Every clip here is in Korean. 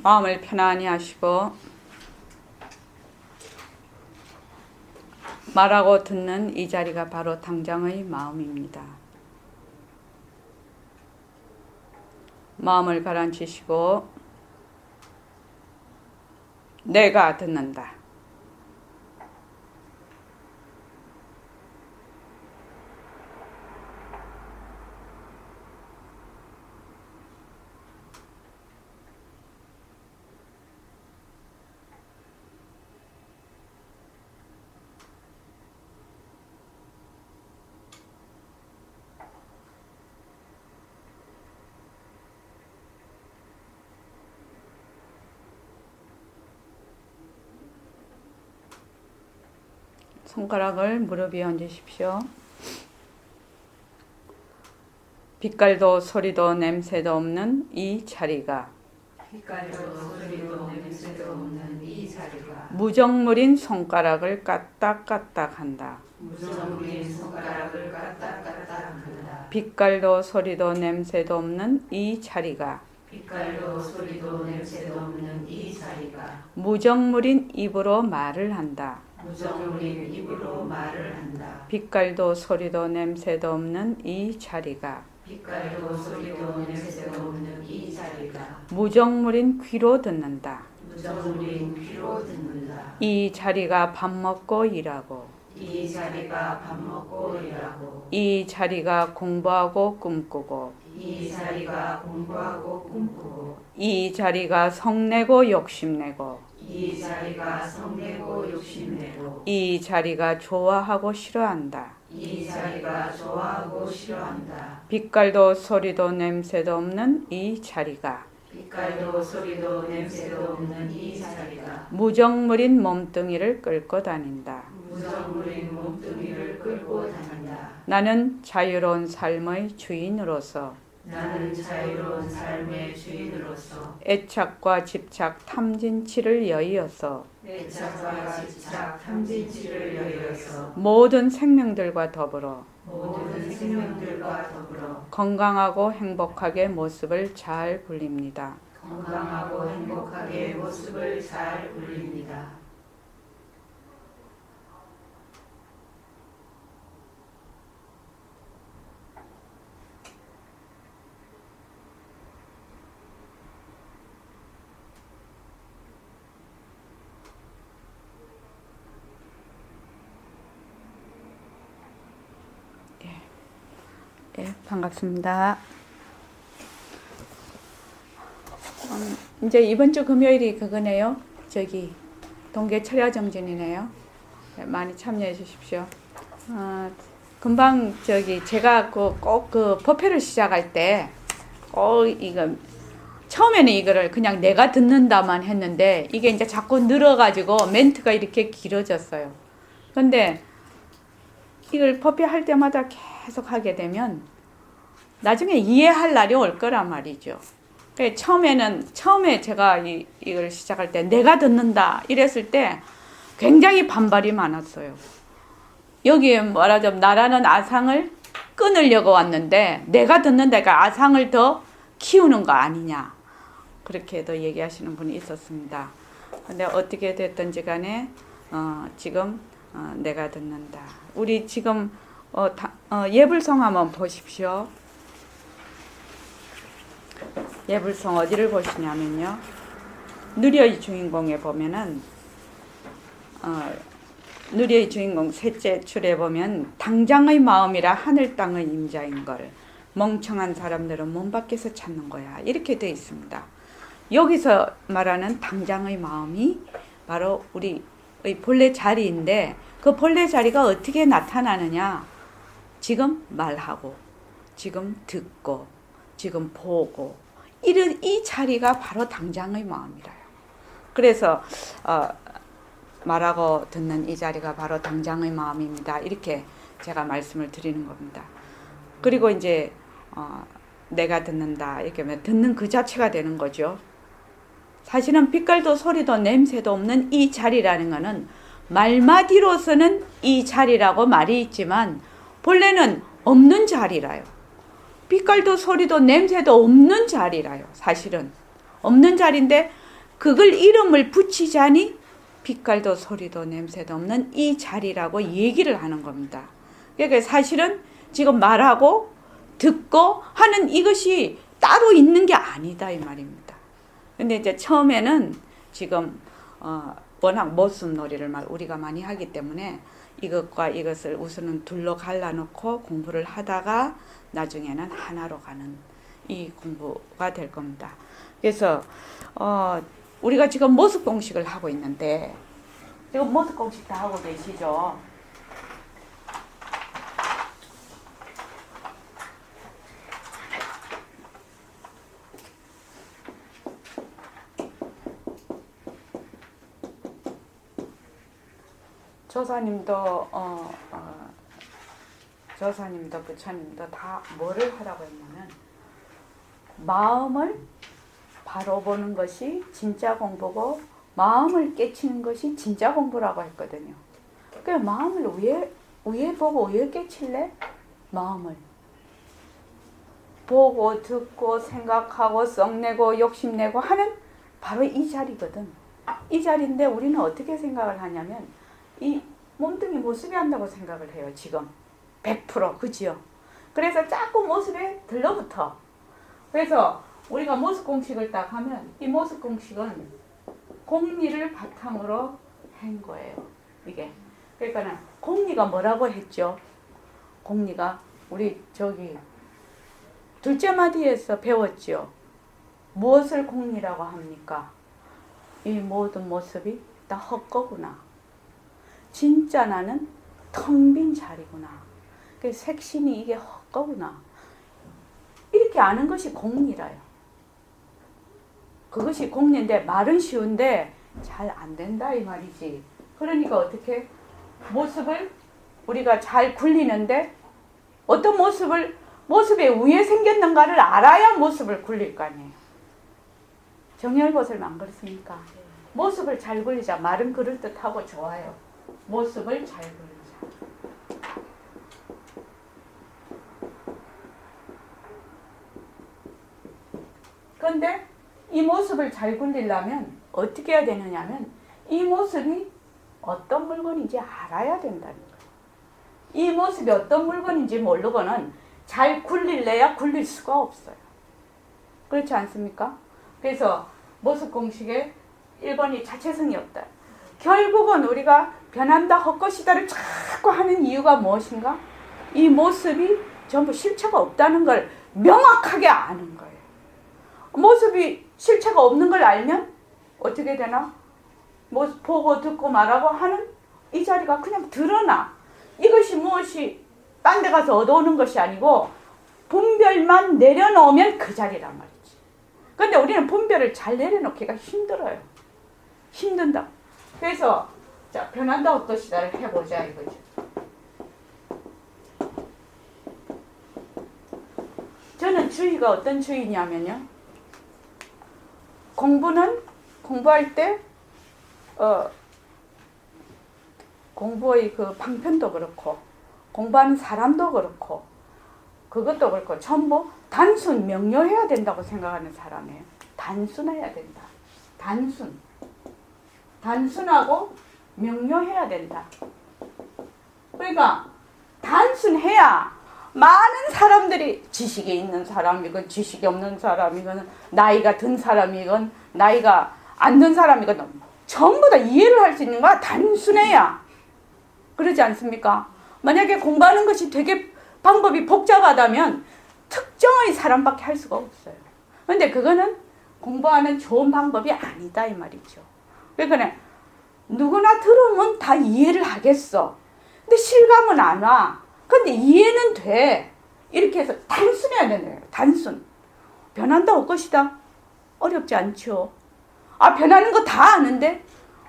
마음을 편안히 하시고 말하고 듣는 이 자리가 바로 당장의 마음입니다. 마음을 가라앉히시고 내가 듣는다. 손가락을 무릎 위에 얹으십시오. 빛깔도 소리도 냄새도 없는 이 자리가 무정물인 손가락을 까딱까딱한다. 빛깔도 소리도 냄새도 없는 이 자리가 무정물인 입으로 말을 한다. 빛깔도 소리도 냄새도 없는 이 자리가 무정물인 귀로 듣는다. 이 자리가 밥 먹고 일하고 이 자리가 공부하고 꿈꾸고 이 자리가 성내고 욕심내고 이 자리가 좋아하고 싫어한다. 빛깔도 소리도 냄새도 없는 이 자리가 무정물인 몸뚱이를 끌고 다닌다. 나는 자유로운 삶의 주인으로서 애착과 집착 탐진치를 여의어서 모든 생명들과 더불어 건강하고 행복하게 모습을 잘 굴립니다. 예, 반갑습니다. 이제 이번 주 금요일이 그거네요. 저기 동계 철야 정진이네요. 네, 많이 참여해 주십시오. 금방 제가 꼭 법회를 시작할 때 이거 처음에는 이거를 그냥 내가 듣는다만 했는데 이게 이제 자꾸 늘어가지고 멘트가 이렇게 길어졌어요. 근데 이걸 법회 할 때마다 계속 하게 되면 나중에 이해할 날이 올 거란 말이죠. 처음에 제가 이걸 시작할 때 내가 듣는다 이랬을 때 굉장히 반발이 많았어요. 여기에 말하자면 나라는 아상을 끊으려고 왔는데 내가 듣는다니까 아상을 더 키우는 거 아니냐 그렇게도 얘기하시는 분이 있었습니다. 근데 어떻게 됐든지 간에 지금 내가 듣는다. 우리 지금 예불성 한번 보십시오. 예불성 어디를 보시냐면요. 누리의 주인공에 보면은 누리의 주인공 셋째 줄에 보면 당장의 마음이라 하늘 땅의 임자인 걸 멍청한 사람들은 몸 밖에서 찾는 거야. 이렇게 되어 있습니다. 여기서 말하는 당장의 마음이 바로 우리의 본래 자리인데 그 본래 자리가 어떻게 나타나느냐? 지금 말하고, 지금 듣고, 지금 보고, 이 자리가 바로 당장의 마음이라요. 그래서 말하고 듣는 이 자리가 바로 당장의 마음입니다. 이렇게 제가 말씀을 드리는 겁니다. 그리고 이제 내가 듣는다 이렇게 하면 듣는 그 자체가 되는 거죠. 사실은 빛깔도 소리도 냄새도 없는 이 자리라는 것은 말마디로서는 이 자리라고 말이 있지만 본래는 없는 자리라요. 빛깔도 소리도 냄새도 없는 자리라요. 사실은 없는 자리인데 그걸 이름을 붙이자니 빛깔도 소리도 냄새도 없는 이 자리라고 얘기를 하는 겁니다. 그러니까 사실은 지금 말하고 듣고 하는 이것이 따로 있는 게 아니다 이 말입니다. 근데 이제 처음에는 지금 워낙 모습놀이를 우리가 많이 하기 때문에 이것과 이것을 우선은 둘러 갈라놓고 공부를 하다가 나중에는 하나로 가는 이 공부가 될 겁니다. 그래서 우리가 지금 모습 공식을 하고 있는데 지금 모습 공식 다 하고 계시죠? 조사님도 부처님도 다 뭐를 하라고 했냐면 마음을 바로 보는 것이 진짜 공부고 마음을 깨치는 것이 진짜 공부라고 했거든요. 그러니까 마음을 왜 보고 왜 깨칠래? 마음을 보고 듣고 생각하고 썩내고 욕심내고 하는 바로 이 자리거든. 이 자리인데 우리는 어떻게 생각을 하냐면 이 몸뚱이 모습이 한다고 생각을 해요. 지금 100% 그지요? 그래서 자꾸 모습에 들러붙어. 그래서 우리가 모습 공식을 딱 하면 이 모습 공식은 공리를 바탕으로 한 거예요. 이게. 그러니까 공리가 뭐라고 했죠? 공리가 우리 둘째 마디에서 배웠죠. 무엇을 공리라고 합니까? 이 모든 모습이 다 헛거구나. 진짜 나는 텅 빈 자리구나. 그 색신이 이게 헛거구나. 이렇게 아는 것이 공리라요. 그것이 공리인데 말은 쉬운데 잘 안 된다 이 말이지. 그러니까 어떻게 모습을 우리가 잘 굴리는데 어떤 모습에 위에 생겼는가를 알아야 모습을 굴릴 거 아니에요. 정열보살만 안 그렇습니까? 모습을 잘 굴리자. 말은 그럴듯하고 좋아요. 모습을 잘 굴리자. 그런데 이 모습을 잘 굴리려면 어떻게 해야 되느냐면 이 모습이 어떤 물건인지 알아야 된다는 거예요. 이 모습이 어떤 물건인지 모르고는 잘 굴릴래야 굴릴 수가 없어요. 그렇지 않습니까? 그래서 모습 공식에 1번이 자체성이 없다. 결국은 우리가 변한다 헛것이다를 자꾸 하는 이유가 무엇인가? 이 모습이 전부 실체가 없다는 걸 명확하게 아는 거예요. 모습이 실체가 없는 걸 알면 어떻게 되나? 모습 보고 듣고 말하고 하는 이 자리가 그냥 드러나. 이것이 무엇이 딴 데 가서 얻어오는 것이 아니고 분별만 내려놓으면 그 자리란 말이지. 그런데 우리는 분별을 잘 내려놓기가 힘들어요. 힘든다. 그래서 자, 변한다 어떠시다를 해보자 이거죠. 저는 주의가 어떤 주의냐면요. 공부할 때 공부의 그 방편도 그렇고 공부하는 사람도 그렇고 그것도 그렇고 전부 단순 명료해야 된다고 생각하는 사람이에요. 단순해야 된다. 단순하고 명료해야 된다. 그러니까 단순해야 많은 사람들이 지식이 있는 사람이건 지식이 없는 사람이건 나이가 든 사람이건 나이가 안 든 사람이건 전부 다 이해를 할 수 있는 거야. 단순해야. 그러지 않습니까? 만약에 공부하는 것이 되게 방법이 복잡하다면 특정의 사람밖에 할 수가 없어요. 그런데 그거는 공부하는 좋은 방법이 아니다 이 말이죠. 그러니까 누구나 들으면 다 이해를 하겠어. 근데 실감은 안 와. 근데 이해는 돼. 이렇게 해서 단순해야 되는 거예요. 단순. 변한다 올 것이다. 어렵지 않죠. 변하는 거 다 아는데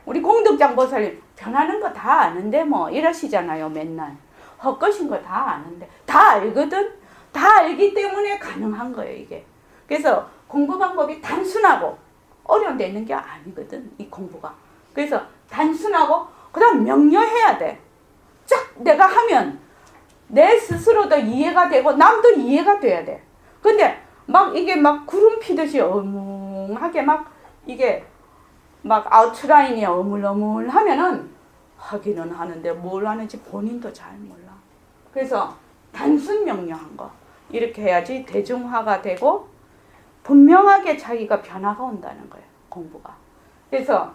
우리 공덕장 보살님 변하는 거 다 아는데 뭐 이러시잖아요. 맨날. 헛것인 거 다 아는데 다 알거든. 다 알기 때문에 가능한 거예요. 이게. 그래서 공부 방법이 단순하고 어려운 데 있는 게 아니거든. 이 공부가. 그래서 단순하고 그 다음 명료해야 돼. 쫙 내가 하면 내 스스로도 이해가 되고 남도 이해가 돼야 돼. 근데 막 이게 막 구름 피듯이 어뭉하게 막 이게 막 아웃라인이 어물어물 하면은 하기는 하는데 뭘 하는지 본인도 잘 몰라. 그래서 단순 명료한 거 이렇게 해야지 대중화가 되고 분명하게 자기가 변화가 온다는 거예요. 공부가. 그래서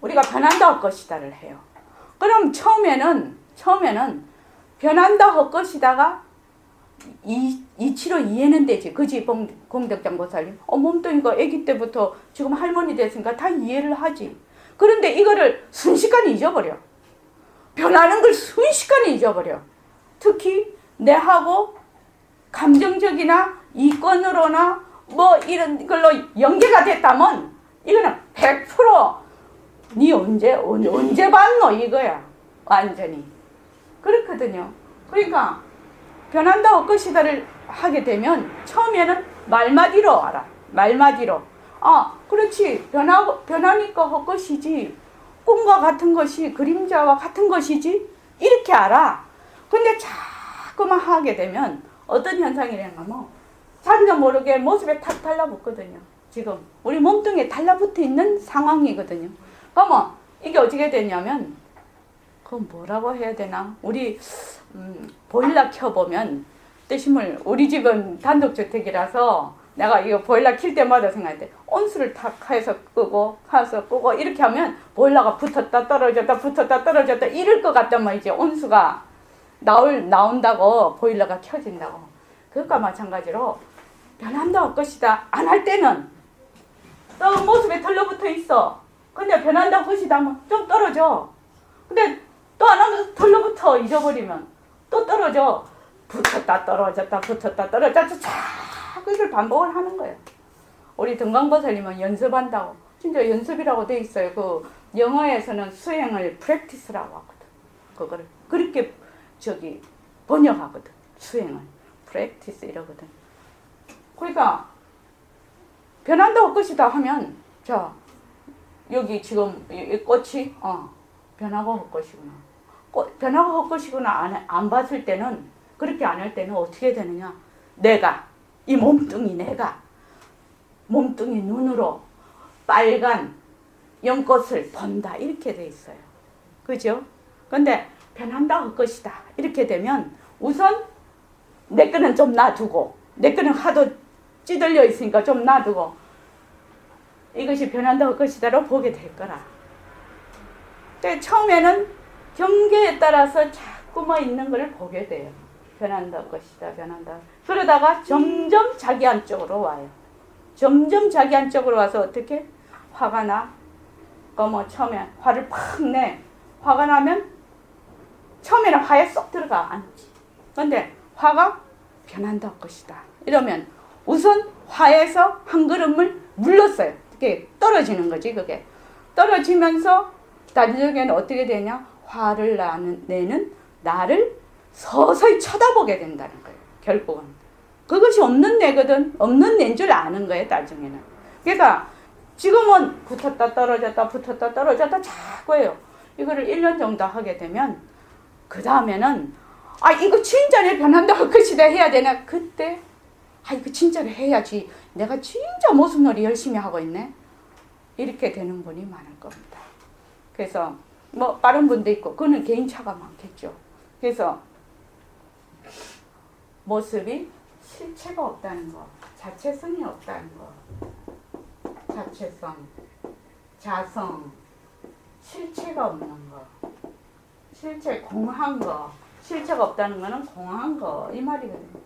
우리가 변한다 할 것이다를 해요. 그럼 처음에는 변한다 할 것이다가 이치로 이해는 되지. 그지 공덕장 보살님. 몸뚱이가 아기 때부터 지금 할머니 됐으니까 다 이해를 하지. 그런데 이거를 순식간에 잊어버려. 변하는 걸 순식간에 잊어버려. 특히 내하고 감정적이나 이권으로나 뭐 이런 걸로 연계가 됐다면 이거는 100%니 언제 봤노 이거야. 완전히. 그렇거든요. 그러니까 변한다 할 것이다를 하게 되면 처음에는 말마디로 알아. 말마디로. 그렇지. 변하니까 할 것이지. 꿈과 같은 것이 그림자와 같은 것이지. 이렇게 알아. 근데 자꾸만 하게 되면 어떤 현상이냐면 자기도 모르게 모습에 탁 달라붙거든요. 지금 우리 몸뚱이에 달라붙어 있는 상황이거든요. 그러면 이게 어떻게 되냐면 그건 뭐라고 해야 되나? 우리 보일러 켜보면 뜨심을 우리 집은 단독주택이라서 내가 이거 보일러 킬 때마다 생각할 온수를 탁 해서 끄고 이렇게 하면 보일러가 붙었다 떨어졌다 이럴 것 같단 말이지. 온수가 나온다고 보일러가 켜진다고. 그것과 마찬가지로 변한다 할 것이다 안 할 때는 또 모습에 덜러붙어 있어. 근데 변한다 할 것이다 하면 좀 떨어져. 근데 또 안 하면서 덜러붙어 잊어버리면 또 떨어져. 붙었다 떨어졌다 자꾸 이걸 반복을 하는 거예요. 우리 등광보살님은 연습한다고 진짜 연습이라고 돼 있어요. 그 영어에서는 수행을 프랙티스라고 하거든. 그거를 그렇게 번역하거든. 수행을 프랙티스 이러거든. 그러니까 변한다 할 것이다 하면 자 여기 지금 이 꽃이 변화가 할 것이구나. 변화가 할 것이구나 안 봤을 때는 그렇게 안 할 때는 어떻게 되느냐. 이 몸뚱이 몸뚱이 눈으로 빨간 연꽃을 본다 이렇게 돼 있어요. 그죠? 근데 변한다 할 것이다 이렇게 되면 우선 내 거는 좀 놔두고 내 거는 하도 찌들려 있으니까 좀 놔두고 이것이 변한다 할 것이다로 보게 될 거라. 근데 처음에는 경계에 따라서 자꾸만 있는 걸 보게 돼요. 변한다 할 것이다 변한다. 그러다가 점점 자기 안쪽으로 와요. 점점 자기 안쪽으로 와서 어떻게? 화가 나? 처음에 화를 팍 내. 화가 나면 처음에는 화에 쏙 들어가 앉지. 근데 화가 변한다 할 것이다. 이러면 우선 화에서 한 걸음을 물렀어요. 이렇게 떨어지는 거지 그게. 떨어지면서 나중에는 어떻게 되냐? 화를 내는 나를 서서히 쳐다보게 된다는 거예요. 결국은. 그것이 없는 내거든. 없는 내인 줄 아는 거예요. 나중에는. 그러니까 지금은 붙었다 떨어졌다 자꾸 해요. 이거를 1년 정도 하게 되면 그 다음에는 이거 진짜로 변한다 할 것이다 해야 되나? 그때 이거 진짜로 해야지. 내가 진짜 모습놀이 열심히 하고 있네. 이렇게 되는 분이 많을 겁니다. 그래서 뭐 빠른 분도 있고 그거는 개인차가 많겠죠. 그래서 모습이 실체가 없다는 거, 자체성이 없다는 거, 자체성, 자성, 실체가 없는 거, 실체 공한 거, 실체가 없다는 거는 공한 거 이 말이거든요.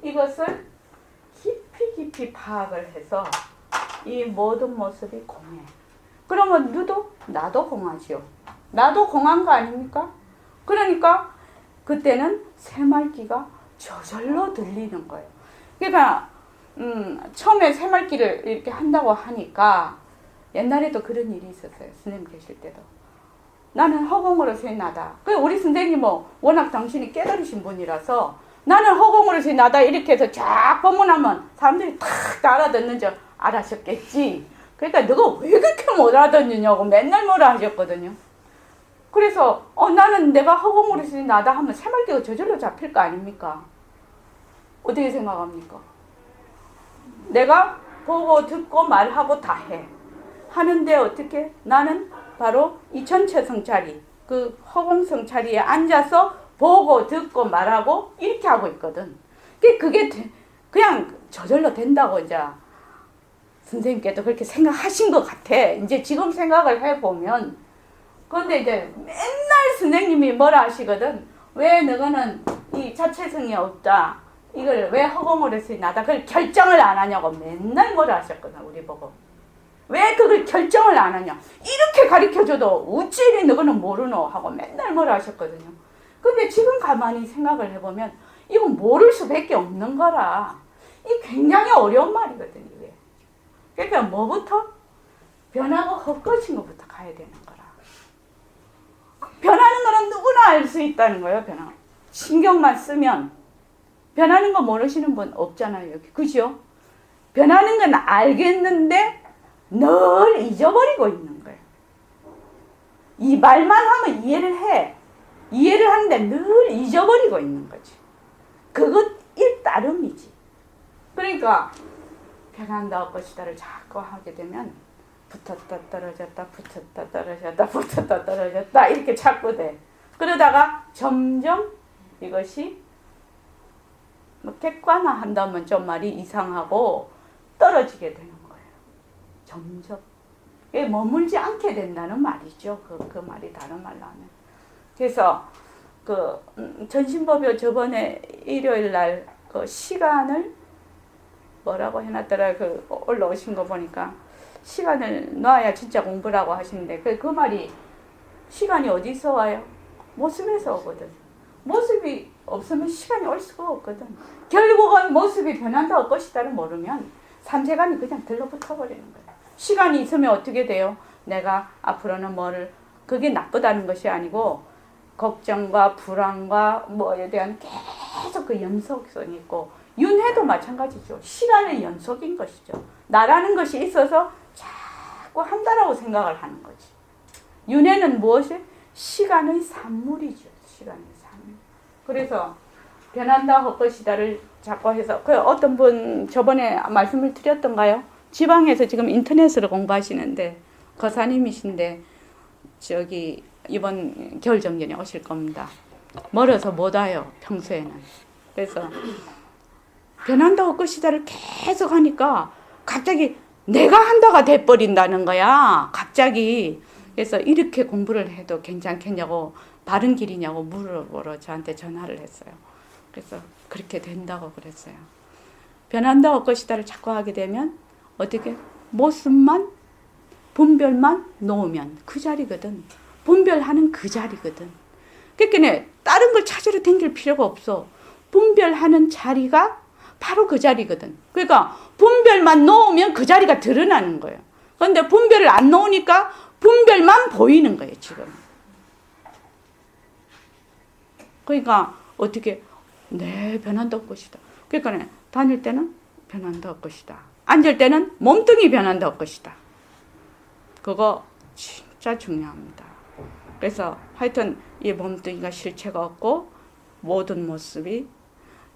이것을 깊이 파악을 해서 이 모든 모습이 공해. 그러면 나도 공하지요. 나도 공한 거 아닙니까? 그러니까 그때는 새말기가 저절로 들리는 거예요. 그러니까 처음에 새말기를 이렇게 한다고 하니까 옛날에도 그런 일이 있었어요. 스님 계실 때도. 나는 허공으로서의 나다. 우리 선생님은 워낙 당신이 깨달으신 분이라서 나는 허공으로서의 나다 이렇게 해서 쫙 법문하면 사람들이 탁 알아듣는 줄 알았었겠지. 그러니까 너가 왜 그렇게 못 알아듣느냐고 맨날 뭐라 하셨거든요. 그래서 나는 내가 허공으로서의 나다 하면 새말기가 저절로 잡힐 거 아닙니까? 어떻게 생각합니까? 내가 보고 듣고 말하고 다 해. 하는데 어떻게? 나는 바로 이 전체성찰이 그 허공성 자리에 앉아서 보고 듣고 말하고 이렇게 하고 있거든. 그게 그냥 저절로 된다고 이제 선생님께도 그렇게 생각하신 것 같아. 이제 지금 생각을 해보면. 그런데 이제 맨날 선생님이 뭐라 하시거든. 왜 너는 이 자체성이 없다. 이걸 왜 허공으로 해서 나다. 그걸 결정을 안 하냐고 맨날 뭐라 하셨거든. 우리 보고. 왜 그걸 결정을 안 하냐. 이렇게 가르쳐줘도 어찌 이리 너는 모르노 하고 맨날 뭐라 하셨거든요. 근데 지금 가만히 생각을 해보면 이건 모를 수밖에 없는 거라. 이 굉장히 어려운 말이거든 이게. 그러니까 뭐부터? 변하고 헛것인 것부터 가야 되는 거라. 변하는 거는 누구나 알 수 있다는 거예요. 변화. 신경만 쓰면. 변하는 거 모르시는 분 없잖아요. 여기. 그죠? 변하는 건 알겠는데 늘 잊어버리고 있는 거예요. 이 말만 하면 이해를 해. 이해를 하는데 늘 잊어버리고 있는 거지. 그것 일따름이지. 그러니까 변한다 것이다를 자꾸 하게 되면 붙었다 떨어졌다 붙었다 떨어졌다 붙었다 떨어졌다 이렇게 자꾸 돼. 그러다가 점점 이것이 뭐 객관화한다면 좀 말이 이상하고 떨어지게 되는 거예요. 점점. 머물지 않게 된다는 말이죠. 그 말이 다른 말로 하면. 그래서 전신법요 저번에 일요일 날 그 시간을 뭐라고 해놨더라. 올라오신 거 보니까 시간을 놔야 진짜 공부라고 하시는데 그 말이 시간이 어디서 와요? 모습에서 오거든. 모습이 없으면 시간이 올 수가 없거든. 결국은 모습이 변한다 것이다를 모르면 삼세간이 그냥 들러붙어 버리는 거야. 시간이 있으면 어떻게 돼요? 내가 앞으로는 그게 나쁘다는 것이 아니고 걱정과 불안과 뭐에 대한 계속 그 연속성이 있고 윤회도 마찬가지죠. 시간의 연속인 것이죠. 나라는 것이 있어서 자꾸 한다라고 생각을 하는 거지. 윤회는 무엇이? 시간의 산물이죠. 시간의 산물. 그래서 변한다 헛것이다를 자꾸 해서 어떤 분 저번에 말씀을 드렸던가요? 지방에서 지금 인터넷으로 공부하시는데 거사님이신데 저기 이번 겨울 정전에 오실 겁니다. 멀어서 못 와요. 평소에는. 그래서 변한다 헛것이다를 계속 하니까 갑자기 내가 한다가 돼버린다는 거야. 갑자기. 그래서 이렇게 공부를 해도 괜찮겠냐고 바른 길이냐고 물어보러 저한테 전화를 했어요. 그래서 그렇게 된다고 그랬어요. 변한다 헛것이다를 자꾸 하게 되면 어떻게 모습만 분별만 놓으면 그 자리거든. 분별하는 그 자리거든. 그러니까 다른 걸 찾으러 댕길 필요가 없어. 분별하는 자리가 바로 그 자리거든. 그러니까 분별만 놓으면 그 자리가 드러나는 거예요. 그런데 분별을 안 놓으니까 분별만 보이는 거예요, 지금. 그러니까 어떻게 변한다 것이다. 그러니까 다닐 때는 변한다 것이다. 앉을 때는 몸뚱이 변한다 것이다. 그거 진짜 중요합니다. 그래서 하여튼 이 몸뚱이가 실체가 없고 모든 모습이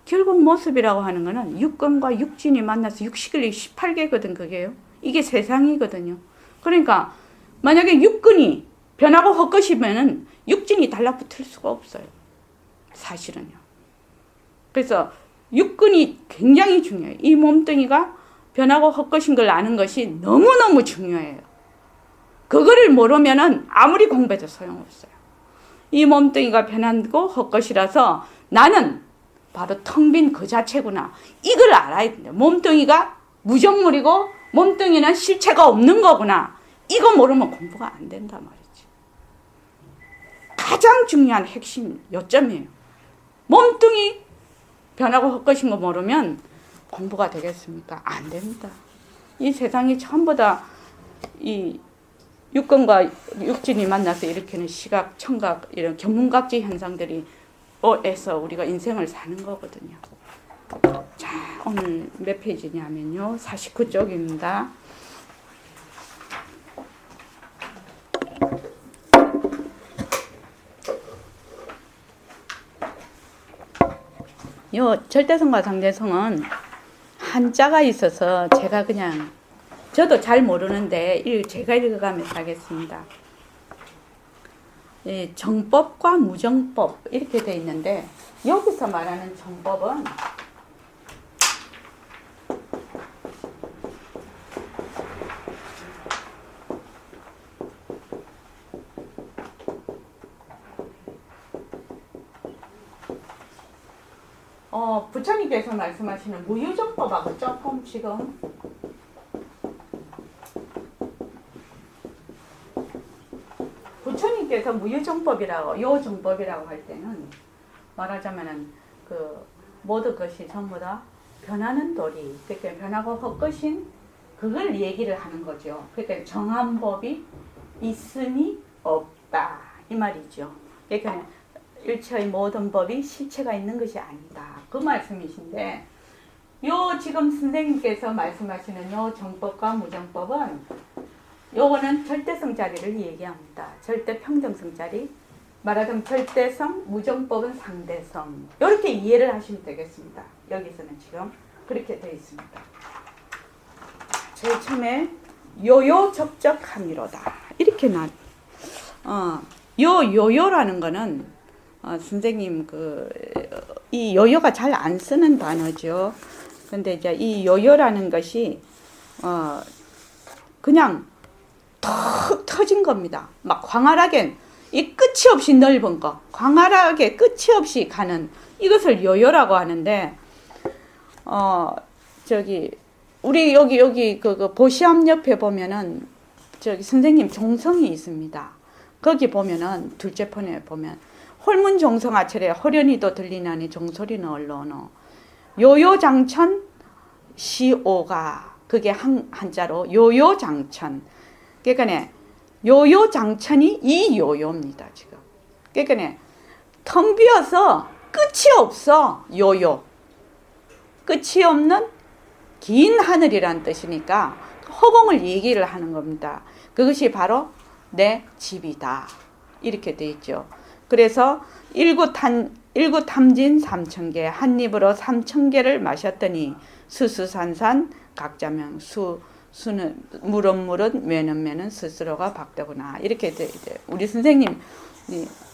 결국 모습이라고 하는 거는 육근과 육진이 만나서 육식을 18개거든 그게요. 이게 세상이거든요. 그러니까 만약에 육근이 변하고 헛것이면은 육진이 달라붙을 수가 없어요. 사실은요. 그래서 육근이 굉장히 중요해요. 이 몸뚱이가 변하고 헛것인 걸 아는 것이 너무너무 중요해요. 그거를 모르면은 아무리 공부해도 소용없어요. 이 몸뚱이가 변하고 헛것이라서 나는 바로 텅 빈 그 자체구나. 이걸 알아야 된다. 몸뚱이가 무정물이고 몸뚱이는 실체가 없는 거구나. 이거 모르면 공부가 안 된단 말이지. 가장 중요한 핵심 요점이에요. 몸뚱이 변하고 헛것인 거 모르면 공부가 되겠습니까? 안 됩니다. 이 세상이 전부 다 이 육근과 육진이 만나서 일으키는 시각, 청각 이런 견문각지 현상들이 에서 우리가 인생을 사는 거거든요. 자, 오늘 몇 페이지냐면요. 49쪽입니다. 요 절대성과 상대성은 한자가 있어서 제가 그냥 저도 잘 모르는데 제가 읽어가면서 하겠습니다. 예, 정법과 무정법 이렇게 돼 있는데 여기서 말하는 정법은 부처님께서 말씀하시는 무유정법하고 조금 지금 부처님께서 무유정법이라고 요 정법이라고 할 때는 말하자면은 그 모든 것이 전부 다 변하는 도리, 그러니까 변하고 헛것인 그걸 얘기를 하는 거죠. 그러니까 정한 법이 있으니 없다 이 말이죠. 그러니까 일체의 모든 법이 실체가 있는 것이 아니다 그 말씀이신데, 요 지금 선생님께서 말씀하시는 요 정법과 무정법은 요거는 절대성 자리를 얘기합니다. 절대 평등성 자리, 말하자면 절대성, 무정법은 상대성, 이렇게 이해를 하시면 되겠습니다. 여기서는 지금 그렇게 되어 있습니다. 제일 처음에 요요적적함이로다 이렇게 요요라는 거는 선생님 이 요요가 잘 안 쓰는 단어죠. 근데 이제 이 요요라는 것이 그냥 턱 터진 겁니다. 막 광활하게 이 끝이 없이 넓은 거, 광활하게 끝이 없이 가는 이것을 요요라고 하는데, 우리 여기 그 보시암 옆에 보면은 저기 선생님 종성이 있습니다. 거기 보면은 둘째 편에 보면 홀문 종성아철에 호련히도 들리나니 종소리는 얼로노 요요장천 시오가 그게 한자로 요요장천. 그러니까 요요장천이 이 요요입니다. 지금 그러니까 텅 비어서 끝이 없어. 요요 끝이 없는 긴 하늘이란 뜻이니까 허공을 얘기를 하는 겁니다. 그것이 바로 내 집이다 이렇게 돼 있죠. 그래서 일구탐진 삼천개, 한 입으로 3,000개를 마셨더니 수수산산 각자명, 수는 물은 매는 스스로가 박더구나 이렇게 돼 있어요. 우리 선생님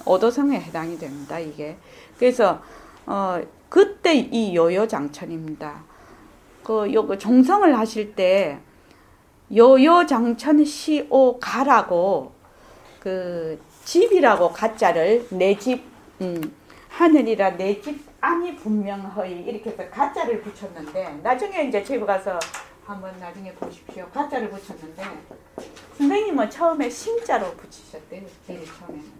오도성에 해당이 됩니다. 이게 그래서 그때 이 요요장천입니다. 요 종성을 하실 때 요요장천 시오가라고 그 집이라고 가짜를 내 집 하늘이라 내 집 안이 분명하이 이렇게 해서 가짜를 붙였는데, 나중에 이제 집에 가서 한번 나중에 보십시오. 가짜를 붙였는데 선생님은 처음에 신자로 붙이셨대요. 제일 처음에는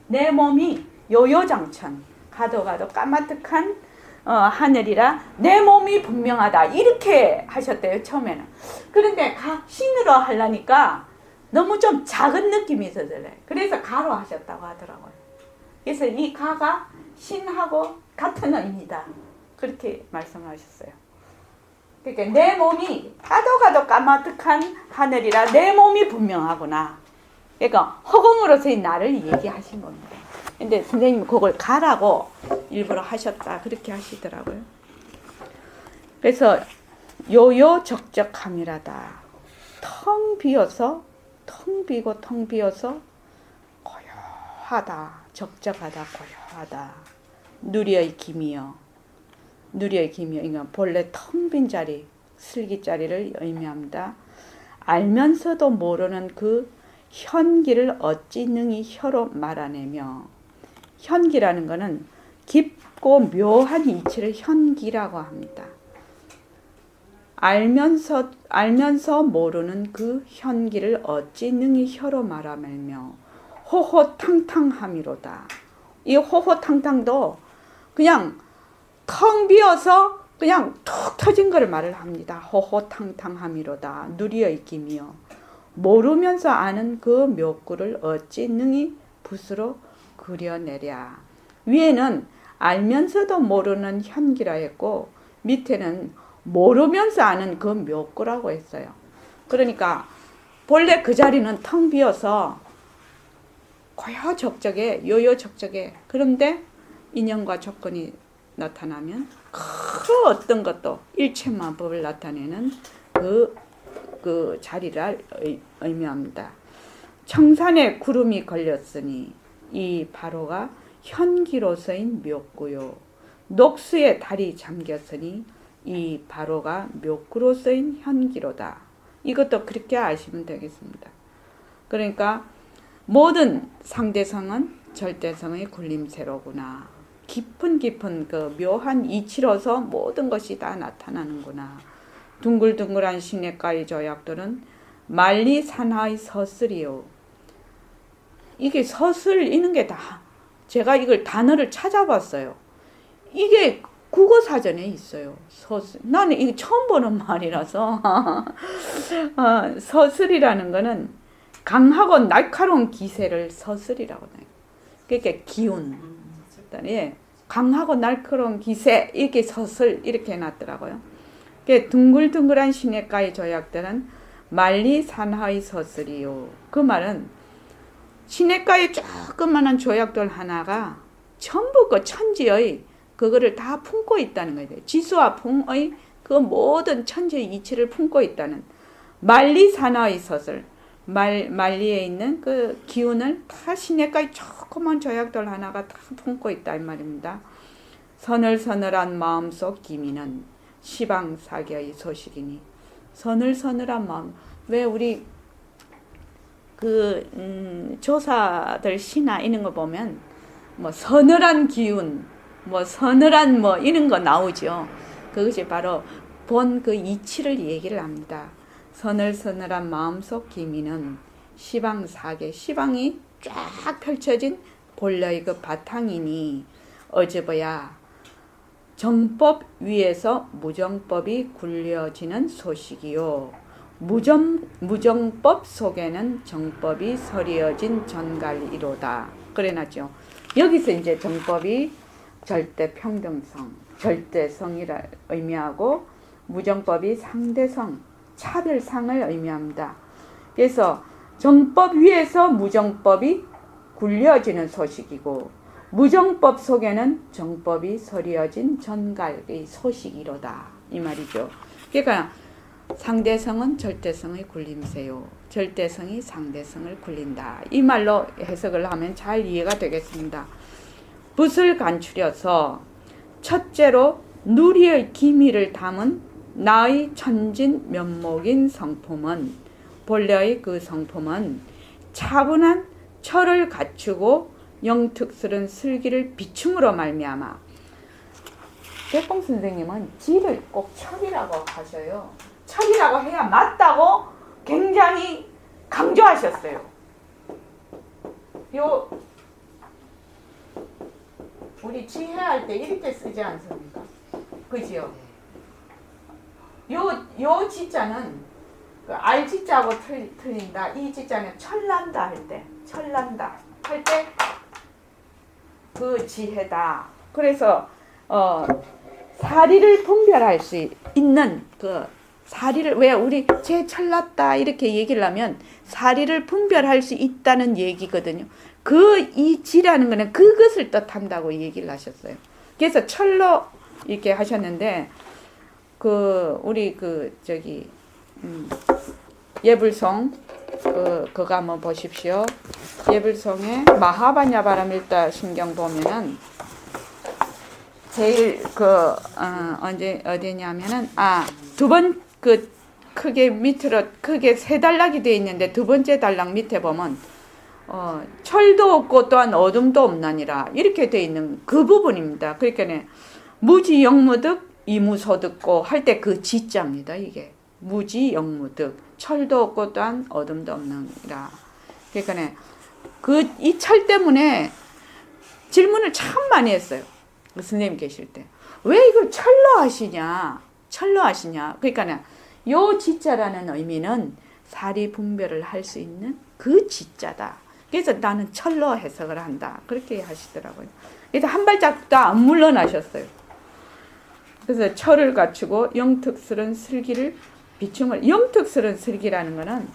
내 몸이 요요장천 가도 까마득한 하늘이라 내 몸이 분명하다 이렇게 하셨대요. 처음에는. 그런데 신으로 하려니까 너무 좀 작은 느낌이 있어서래. 그래서 가로 하셨다고 하더라고요. 그래서 이 가가 신하고 같은 의미다 그렇게 말씀하셨어요. 그러니까 내 몸이 가도 까마득한 하늘이라 내 몸이 분명하구나. 그러니까 허공으로서의 나를 얘기하신 겁니다. 근데 선생님이 그걸 가라고 일부러 하셨다 그렇게 하시더라고요. 그래서 요요적적함이라다. 텅 비어서 고요하다, 적적하다, 고요하다. 누리의 기미여. 이건 본래 텅 빈 자리, 슬기자리를 의미합니다. 알면서도 모르는 그 현기를 어찌 능히 혀로 말아내며, 현기라는 것은 깊고 묘한 이치를 현기라고 합니다. 알면서 모르는 그 현기를 어찌 능히 혀로 말아내며 호호탕탕함이로다. 이 호호탕탕도 그냥 텅 비어서 그냥 툭 터진 것을 말을 합니다. 호호탕탕함이로다. 누리의 기미여. 모르면서 아는 그 묘구를 어찌 능히 붓으로 그려내랴. 위에는 알면서도 모르는 현기라 했고 밑에는 모르면서 아는 그 묘구라고 했어요. 그러니까 본래 그 자리는 텅 비어서 고요적적에 요요적적에, 그런데 인연과 조건이 나타나면 그 어떤 것도 일체만법을 나타내는 그 자리를 의미합니다. 청산에 구름이 걸렸으니 이 바로가 현기로서인 묘구요. 녹수에 달이 잠겼으니 이 바로가 묘구로서인 현기로다. 이것도 그렇게 아시면 되겠습니다. 그러니까 모든 상대성은 절대성의 굴림새로구나. 깊은 그 묘한 이치로서 모든 것이 다 나타나는구나. 둥글둥글한 시냇가의 조약들은 만리산하의 서슬이요. 이게 서슬 이런 게 다 제가 이걸 단어를 찾아봤어요. 이게 국어사전에 있어요. 서슬. 나는 이거 처음 보는 말이라서 서슬이라는 거는 강하고 날카로운 기세를 서슬이라고 해요. 그러니까 기운. 예, 강하고 날카로운 기세 이렇게 서슬 이렇게 해놨더라고요. 둥글둥글한 시냇가의 조약들은 만리산하의 서슬이요. 그 말은 시냇가의 조그만한 조약돌 하나가 전부 그 천지의 그거를 다 품고 있다는 거예요. 지수와 풍의 그 모든 천지의 이치를 품고 있다는 만리산하의 서슬. 만리에 있는 그 기운을 다 시냇가의 조그만 조약돌 하나가 다 품고 있다 이 말입니다. 서늘서늘한 마음속 기미는 시방사계의 소식이니 서늘서늘한 마음. 왜 우리 조사들 시나 이런 거 보면 뭐 서늘한 기운, 뭐 서늘한 뭐 이런 거 나오죠. 그것이 바로 본 그 이치를 얘기를 합니다. 서늘서늘한 마음속 기미는 시방사계, 시방이 쫙 펼쳐진 본래의 그 바탕이니 어제보야 정법 위에서 무정법이 굴려지는 소식이요. 무정법 속에는 정법이 서리어진 전갈이로다. 그래놨죠. 여기서 이제 정법이 절대평등성, 절대성이라 의미하고 무정법이 상대성, 차별상을 의미합니다. 그래서 정법 위에서 무정법이 굴려지는 소식이고 무정법 속에는 정법이 서리어진 전갈의 소식이로다. 이 말이죠. 그러니까 상대성은 절대성의 굴림새요. 절대성이 상대성을 굴린다. 이 말로 해석을 하면 잘 이해가 되겠습니다. 붓을 간추려서 첫째로 누리의 기미를 담은 나의 천진 면목인 성품은 본래의 그 성품은 차분한 철을 갖추고 영특스런 슬기를 비춤으로 말미암아. 백봉 선생님은 지를 꼭 철이라고 하셔요. 철이라고 해야 맞다고 굉장히 강조하셨어요. 우리 지혜할 때 이렇게 쓰지 않습니까? 그지요? 요 지자는 그 알지자하고 틀린다. 이 지자는 철난다 할 때, 철난다 할 때 그 지혜다. 그래서 사리를 분별할 수 있는 그 사리를 왜 우리 쟤 철났다 이렇게 얘기를 하면 사리를 분별할 수 있다는 얘기거든요. 이 지라는 거는 그것을 뜻한다고 얘기를 하셨어요. 그래서 철로 이렇게 하셨는데 우리 예불송 그거 한번 보십시오. 예불송에 마하바냐바라밀다 신경 보면은 제일 어디냐면은 두 번 크게 밑으로 크게 세 단락이 되어 있는데 두 번째 단락 밑에 보면 철도 없고 또한 어둠도 없나니라 이렇게 되어 있는 그 부분입니다. 그러니까 무지영무득 이무소득고 할 때 그 지자입니다. 이게 무지영무득 철도 없고 또한 어둠도 없느니라. 그러니까 이 철 때문에 질문을 참 많이 했어요. 선생님 계실 때 왜 이걸 철로 하시냐? 그러니까 요 지자라는 의미는 사리 분별을 할 수 있는 그 지자다. 그래서 나는 철로 해석을 한다. 그렇게 하시더라고요. 그래서 한 발짝 더 안 물러나셨어요. 그래서 철을 갖추고 영특스런 슬기를 비춤을. 영특스런 슬기라는 거는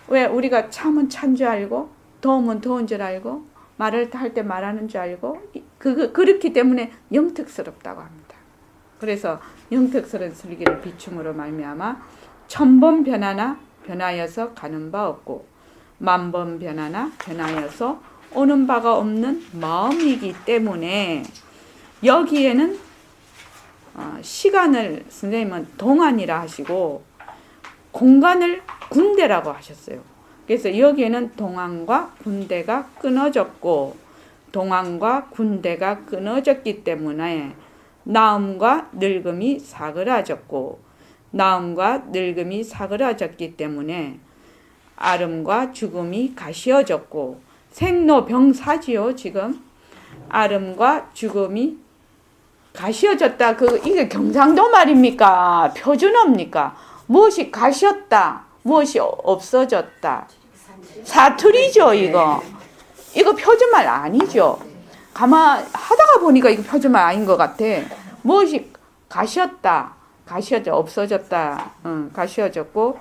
왜 우리가 참은 찬 줄 알고 더우면 더운 줄 알고 말을 할 때 말하는 줄 알고 그렇기 때문에 영특스럽다고 합니다. 그래서 영택스런 슬기를 비춤으로 말미암아 천번 변하나 변하여서 가는 바 없고 만번 변하나 변하여서 오는 바가 없는 마음이기 때문에 여기에는 시간을 선생님은 동안이라 하시고 공간을 군대라고 하셨어요. 그래서 여기에는 동안과 군대가 끊어졌고 동안과 군대가 끊어졌기 때문에 나음과 늙음이 사그라졌고 나음과 늙음이 사그라졌기 때문에 아름과 죽음이 가시어졌고 생로병사지요. 지금 아름과 죽음이 가시어졌다. 이게 경상도 말입니까? 표준어입니까? 무엇이 가시었다. 무엇이 없어졌다. 사투리죠, 이거. 이거 표준말 아니죠. 가만 하다가 보니까 이거 표준말 아닌 것 같아. 무엇이 가시었다. 가시어져 없어졌다. 가시어졌고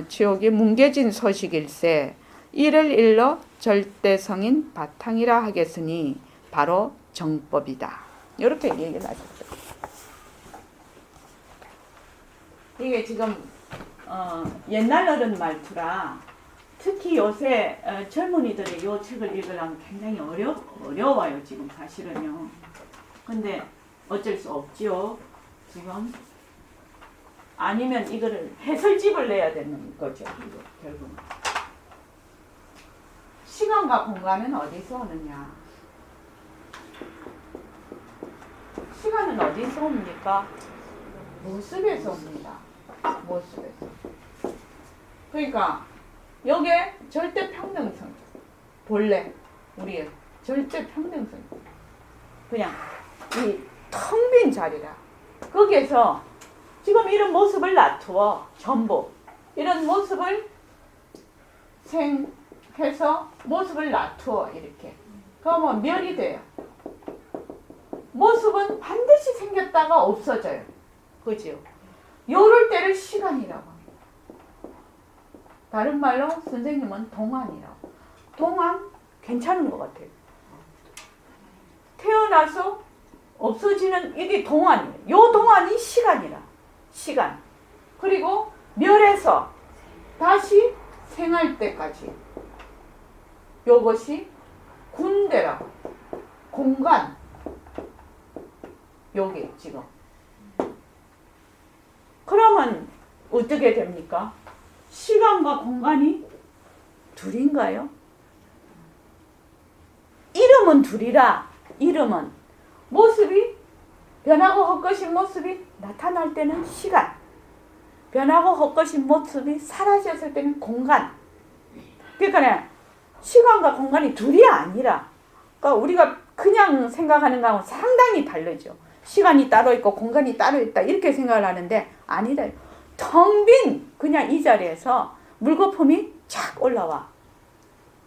지옥이 뭉개진 소식일세. 이를 일러 절대성인 바탕이라 하겠으니 바로 정법이다. 이렇게 얘기를 하셨어요. 이게 지금 옛날 어른 말투라 특히 요새 젊은이들이 이 책을 읽으려면 굉장히 어려워요. 지금 사실은요. 근데 어쩔 수 없지요. 지금 아니면 이거를 해설집을 내야 되는 거죠. 결국 시간과 공간은 어디서 오느냐? 시간은 어디서 옵니까? 모습에서 옵니다. 모습에서. 그러니까 여기에 절대 평등성, 본래 우리의 절대 평등성, 그냥 이 텅 빈 자리라. 거기에서 지금 이런 모습을 놔두어 전부 이런 모습을 생해서 모습을 놔두어 이렇게 그러면 멸이 돼요. 모습은 반드시 생겼다가 없어져요. 그죠? 요럴 때를 시간이라고 합니다. 다른 말로 선생님은 동안이라고. 동안 괜찮은 것 같아요. 태어나서 없어지는 이게 동안이에요. 요 동안이 시간이라. 시간. 그리고 멸해서 다시 생할 때까지. 요것이 군대라고. 공간. 요게 지금. 그러면 어떻게 됩니까? 시간과 공간이 둘인가요? 이름은 둘이라. 이름은 모습이 변하고 헛것인 모습이 나타날 때는 시간, 변하고 헛것인 모습이 사라졌을 때는 공간. 그러니까 시간과 공간이 둘이 아니라, 그러니까 우리가 그냥 생각하는 거하고 상당히 다르죠. 시간이 따로 있고 공간이 따로 있다 이렇게 생각을 하는데 아니다. 텅 빈 그냥 이 자리에서 물거품이 착 올라와.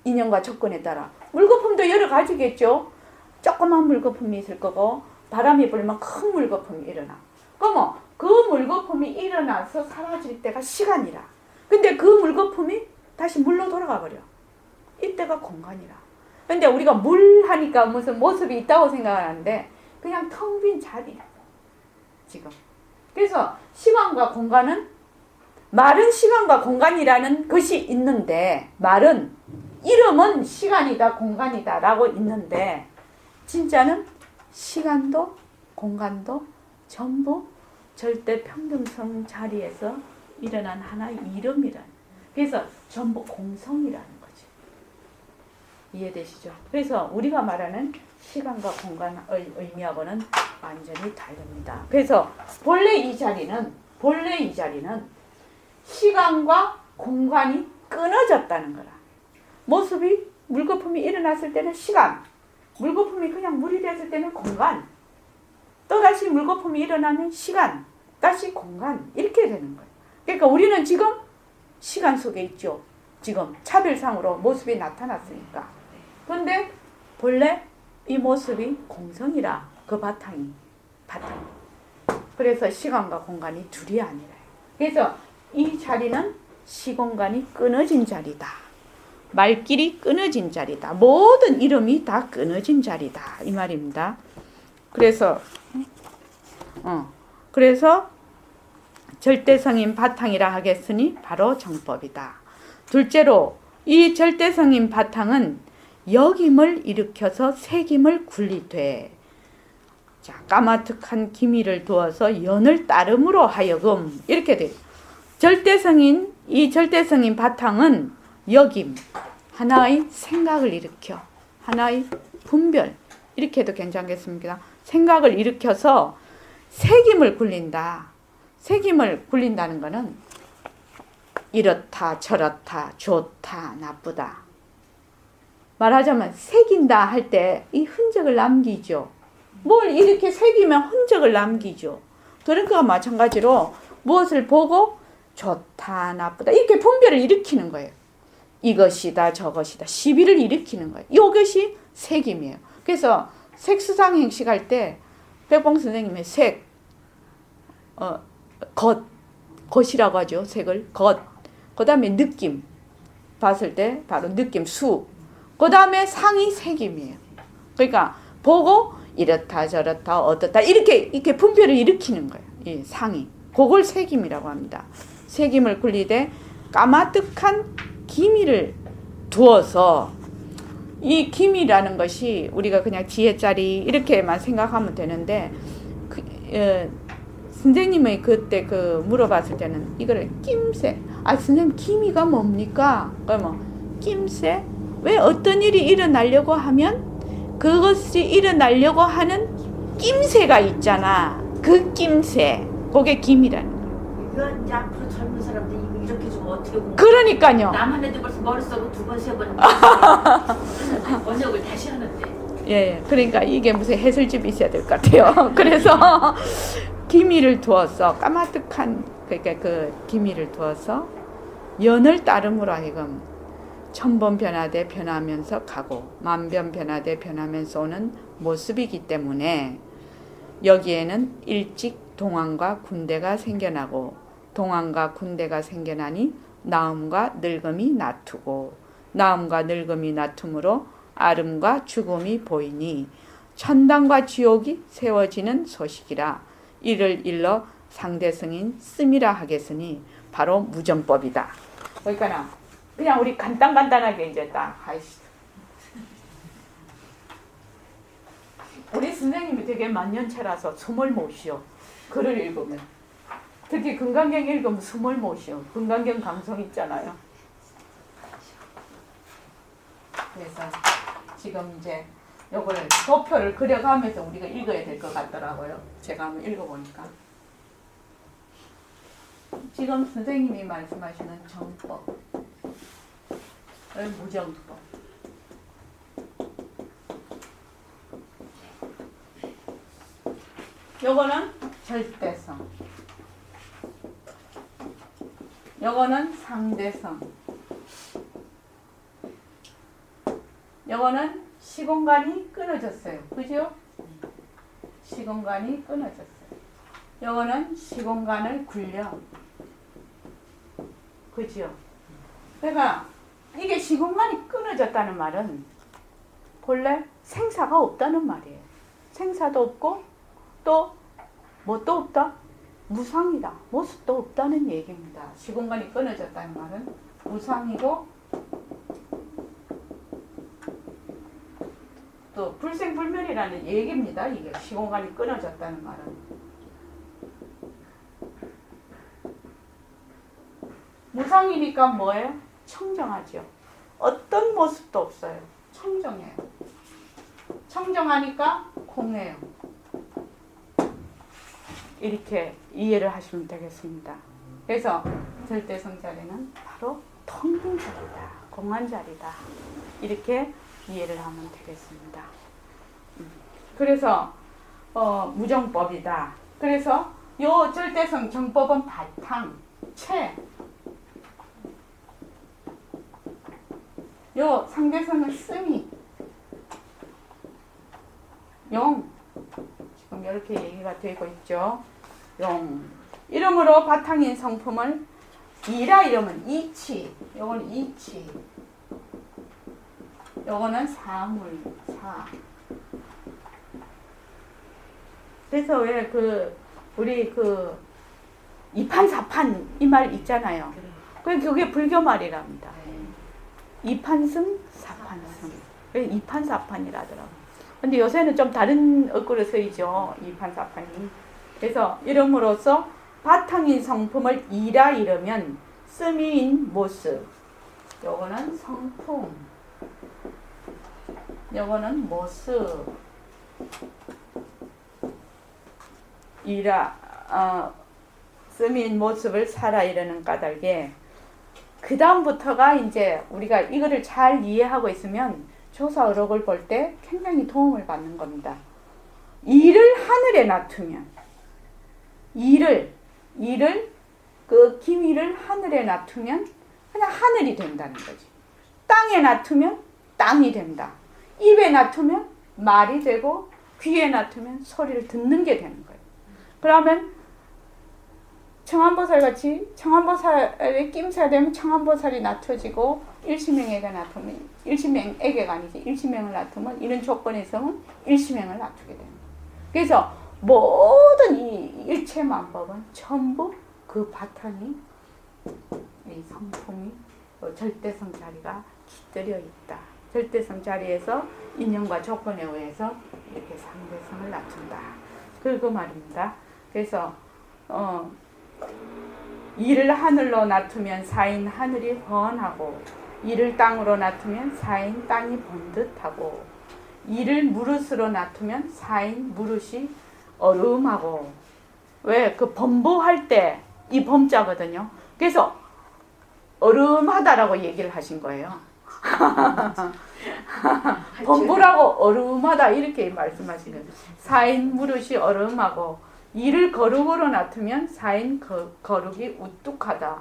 인연과 조건에 따라. 물거품도 여러 가지겠죠. 조그만 물거품이 있을 거고 바람이 불면 큰 물거품이 일어나. 그러면 그 물거품이 일어나서 사라질 때가 시간이라. 근데 그 물거품이 다시 물로 돌아가 버려. 이때가 공간이라. 근데 우리가 물 하니까 무슨 모습이 있다고 생각하는데 그냥 텅 빈 자리라. 지금. 그래서 시간과 공간은 말은 시간과 공간이라는 것이 있는데 말은 이름은 시간이다 공간이다 라고 있는데 진짜는 시간도 공간도 전부 절대 평등성 자리에서 일어난 하나의 이름이라는. 그래서 전부 공성이라는 거지. 이해되시죠? 그래서 우리가 말하는 시간과 공간의 의미하고는 완전히 다릅니다. 그래서 본래 이 자리는 시간과 공간이 끊어졌다는 거라. 모습이 물거품이 일어났을 때는 시간, 물거품이 그냥 물이 됐을 때는 공간, 또다시 물거품이 일어나면 시간, 다시 공간 이렇게 되는 거예요. 그러니까 우리는 지금 시간 속에 있죠. 지금 차별상으로 모습이 나타났으니까. 그런데 본래 이 모습이 공성이라 그 바탕이. 그래서 시간과 공간이 둘이 아니라. 그래서 이 자리는 시공간이 끊어진 자리다. 말길이 끊어진 자리다. 모든 이름이 다 끊어진 자리다. 이 말입니다. 그래서 그래서 절대성인 바탕이라 하겠으니 바로 정법이다. 둘째로 이 절대성인 바탕은 역임을 일으켜서 색임을 굴리되, 자, 까마득한 기미를 두어서 연을 따름으로 하여금 이렇게 돼요. 절대성인, 이 절대성인 바탕은 역임, 하나의 생각을 일으켜, 하나의 분별, 이렇게 해도 괜찮겠습니다. 생각을 일으켜서 색임을 굴린다. 색임을 굴린다는 것은 이렇다 저렇다 좋다 나쁘다, 말하자면 새긴다 할 때 이 흔적을 남기죠. 뭘 이렇게 새기면 흔적을 남기죠. 그런 거와 마찬가지로 무엇을 보고 좋다 나쁘다 이렇게 분별을 일으키는 거예요. 이것이다 저것이다 시비를 일으키는 거예요. 이것이 색임이에요. 그래서 색수상행식 할 때 백봉 선생님의 색, 겉이라고 하죠. 색을 겉, 그 다음에 느낌 봤을 때 바로 느낌 수, 그 다음에 상이 색임이에요. 그러니까 보고 이렇다 저렇다 어떻다 이렇게 분별을 일으키는 거예요. 이 상이, 그걸 색임이라고 합니다. 색임을 굴리되 까마득한 기미를 두어서, 이 기미라는 것이 우리가 그냥 지혜짜리 이렇게만 생각하면 되는데, 선생님의 그때 물어봤을 때는 이거를 낌새, 선생님 기미가 뭡니까? 그러면 낌새? 왜 어떤 일이 일어나려고 하면 그것이 일어나려고 하는 낌새가 있잖아. 그 낌새, 그게 기미라는 거야. 이건 이제 앞으로 젊은 사람들이 이거 이렇게 주면 어떻게 공부? 그러니까요. 나만 해도 벌써 머릿속으로 두 번, 세 번 번역을 다시 하는데. 예, 그러니까 이게 무슨 해설집이 있어야 될 것 같아요. 그래서 기미를 두어서 까마득한, 그러니까 그 기미를 두어서 연을 따름으로 하여금 천번 변화돼 변하면서 가고 만변 변화돼 변하면서 오는 모습이기 때문에 여기에는 일찍 동안과 군대가 생겨나고 동안과 군대가 생겨나니 나음과 늙음이 나투고 나음과 늙음이 나툼으로 아름과 죽음이 보이니 천당과 지옥이 세워지는 소식이라. 이를 일러 상대성인 씀이라 하겠으니 바로 무정법이다. 그러니까 그냥 우리 간단하게 이제 딱 하시죠. 우리 선생님이 되게 만년체라서 숨을 못 쉬어. 글을 읽으면. 특히 금강경 읽으면 숨을 못 쉬어. 금강경 감성 있잖아요. 그래서 지금 이제 요걸 도표를 그려가면서 우리가 읽어야 될 것 같더라고요. 제가 한번 읽어보니까. 지금 선생님이 말씀하시는 정법, 무정법. 요거는 절대성. 요거는 상대성. 요거는 시공간이 끊어졌어요. 그죠? 시공간이 끊어졌어요. 요거는 시공간을 굴려. 그죠? 그러니까 이게 시공간이 끊어졌다는 말은 본래 생사가 없다는 말이에요. 생사도 없고 또 뭣도 없다? 무상이다. 모습도 없다는 얘기입니다. 시공간이 끊어졌다는 말은 무상이고 또 불생불멸이라는 얘기입니다. 이게 시공간이 끊어졌다는 말은. 무상이니까 뭐예요? 청정하죠. 어떤 모습도 없어요. 청정해요. 청정하니까 공해요. 이렇게 이해를 하시면 되겠습니다. 그래서 절대성 자리는 바로 텅 빈 자리다. 공한 자리다. 이렇게 이해를 하면 되겠습니다. 그래서 무정법이다. 그래서 요 절대성 정법은 바탕, 채. 요 상대성은 씀이, 용. 지금 이렇게 얘기가 되고 있죠. 용. 이름으로 바탕인 성품을 이라 이러면 이치. 요거는 이치. 요거는 사물, 사. 그래서 왜 우리 그 이판사판 이 말 있잖아요. 그게 불교 말이랍니다. 이판승 사판승. 이판사판이라더라고. 근데 요새는 좀 다른 어구로 쓰이죠. 이판사판이. 그래서 이름으로써 바탕인 성품을 이라 이르면 쓰미인 모습. 요거는 성품. 요거는 모습. 이라 쓰미인 모습을 살아 이르는 까닭에 그 다음부터가 이제 우리가 이거를 잘 이해하고 있으면 조사 어록을 볼 때 굉장히 도움을 받는 겁니다. 이를 하늘에 놔두면 이를 그 기미를 하늘에 놔두면 그냥 하늘이 된다는 거지. 땅에 놔두면 땅이 된다. 입에 놔두면 말이 되고 귀에 놔두면 소리를 듣는 게 되는 거예요. 그러면 청안보살같이 청안보살에 낌새가 되면 청안보살이 낮춰지고 일시명에게 놔두면 일시명에게가 아니지 일시명을 놔두면 이런 조건에서는 일시명을 낮추게 됩니다. 그래서 모든 이 일체만법은 전부 그 바탕이 이 성품이 절대성 자리가 깃들여 있다. 절대성 자리에서 인연과 조건에 의해서 이렇게 상대성을 낮춘다. 그 말입니다. 그래서 이를 하늘로 놔두면 사인 하늘이 훤하고 이를 땅으로 놔두면 사인 땅이 번듯하고 이를 무릇으로 놔두면 사인 무릇이 얼음하고 왜 그 범보할 때 이 범자거든요. 그래서 얼음하다라고 얘기를 하신 거예요. 범보라고 얼음하다 이렇게 말씀하시는 사인 무릇이 얼음하고 이를 거룩으로 놔두면 사인 거룩이 우뚝하다.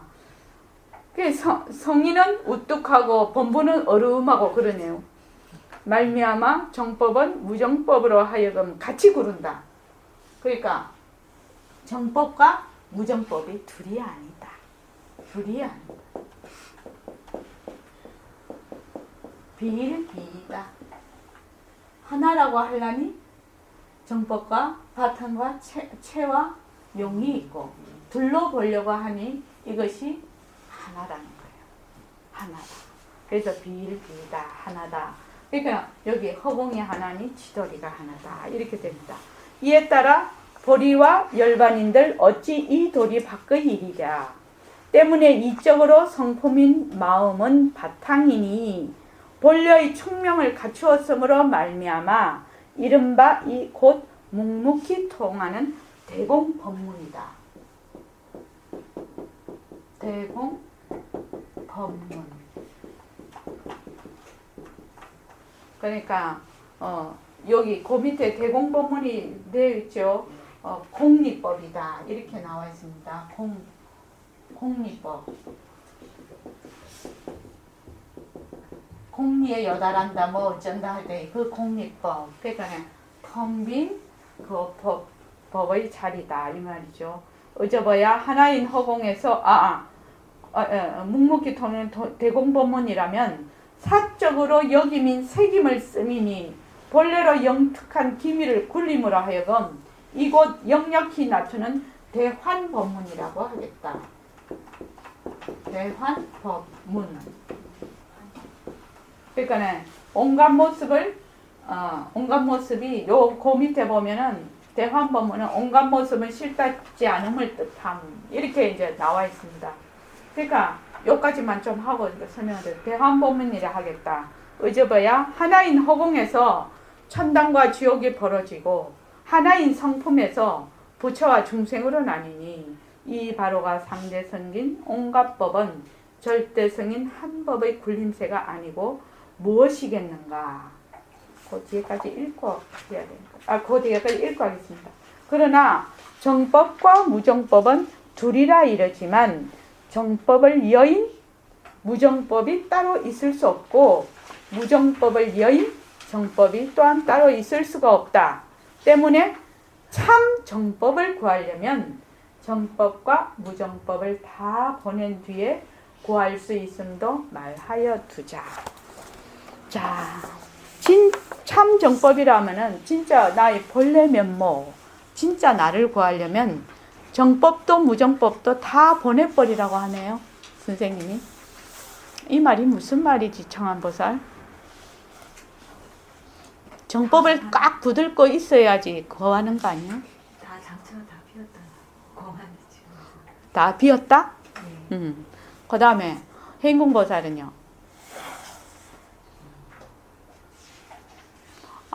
그래서 성인은 우뚝하고 범부는 얼음하고 그러네요. 말미암아 정법은 무정법으로 하여금 같이 구른다. 그러니까 정법과 무정법이 둘이 아니다. 둘이 아니다. 비일비이다. 하나라고 하려니 정법과 바탕과 체와 용이 있고 둘로 보려고 하니 이것이 하나라는 거예요. 하나다. 그래서 비일비이다. 하나다. 그러니까 여기 허공이 하나니 지도리가 하나다. 이렇게 됩니다. 이에 따라 보리와 열반인들 어찌 이 도리 밖의 일이랴. 때문에 이적으로 성품인 마음은 바탕이니 본래의 총명을 갖추었으므로 말미암아 이른바 이 곧 묵묵히 통하는 대공법문이다. 대공법문. 그러니까 여기 그 밑에 대공법문이 되어 있죠. 공리법이다 이렇게 나와 있습니다. 공리법. 공리에 여달한다 뭐 어쩐다 할 때 그 공리법. 그러니까 텅 빈 그 법의 자리다 이 말이죠. 어저봐야 하나인 허공에서 묵묵히 통하는 대공법문이라면 사적으로 여김인 색임을 쓰미니 본래로 영특한 기미를 굴림으로 하여금 이곳 역력히 낮추는 대환법문이라고 하겠다. 대환법문. 그러니까 온갖 모습이 그 밑에 보면은 대환법문은 온갖 모습은 실닿지 않음을 뜻함 이렇게 이제 나와 있습니다. 그러니까 여기까지만 좀 하고 설명을 드릴게요. 대환법문이라 하겠다. 어저봐야 하나인 허공에서 천당과 지옥이 벌어지고 하나인 성품에서 부처와 중생으로 나뉘니 이 바로가 상대성인 온갖 법은 절대성인 한 법의 굴림새가 아니고 무엇이겠는가. 그 뒤에까지 읽고 해야 됩니다. 그 뒤에까지 읽고 하겠습니다. 그러나 정법과 무정법은 둘이라 이르지만 정법을 여인 무정법이 따로 있을 수 없고 무정법을 여인 정법이 또한 따로 있을 수가 없다. 때문에 참 정법을 구하려면 정법과 무정법을 다 보낸 뒤에 구할 수 있음도 말하여 두자. 자, 참 정법이라면은 진짜 나의 본래 면목, 진짜 나를 구하려면 정법도 무정법도 다 보내버리라고 하네요. 선생님이. 이 말이 무슨 말이지, 청안보살? 정법을 꽉 붙들고 있어야지 거하는 거 아니야? 다 장처가 다 피었다. 공안이 지금. 다 비었다? 네. 그 다음에 행궁보살은요.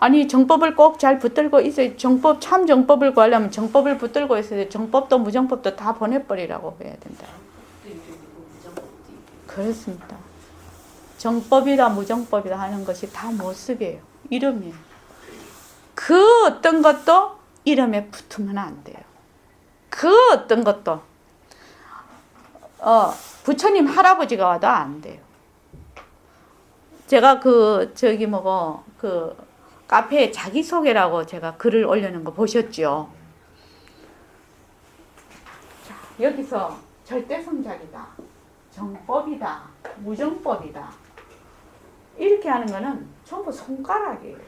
아니 정법을 꼭 잘 붙들고 있어야 정법 참 정법을 구하려면 정법을 붙들고 있어야 정법도 무정법도 다 보내버리라고 해야 된다. 그렇습니다. 정법이다 무정법이다 하는 것이 다 모습이에요. 이름이에요. 그 어떤 것도 이름에 붙으면 안 돼요. 그 어떤 것도 부처님 할아버지가 와도 안 돼요. 제가 그 카페에 자기소개라고 제가 글을 올려놓은 거 보셨죠? 자, 여기서 절대성작이다, 정법이다, 무정법이다 이렇게 하는 거는 전부 손가락이에요.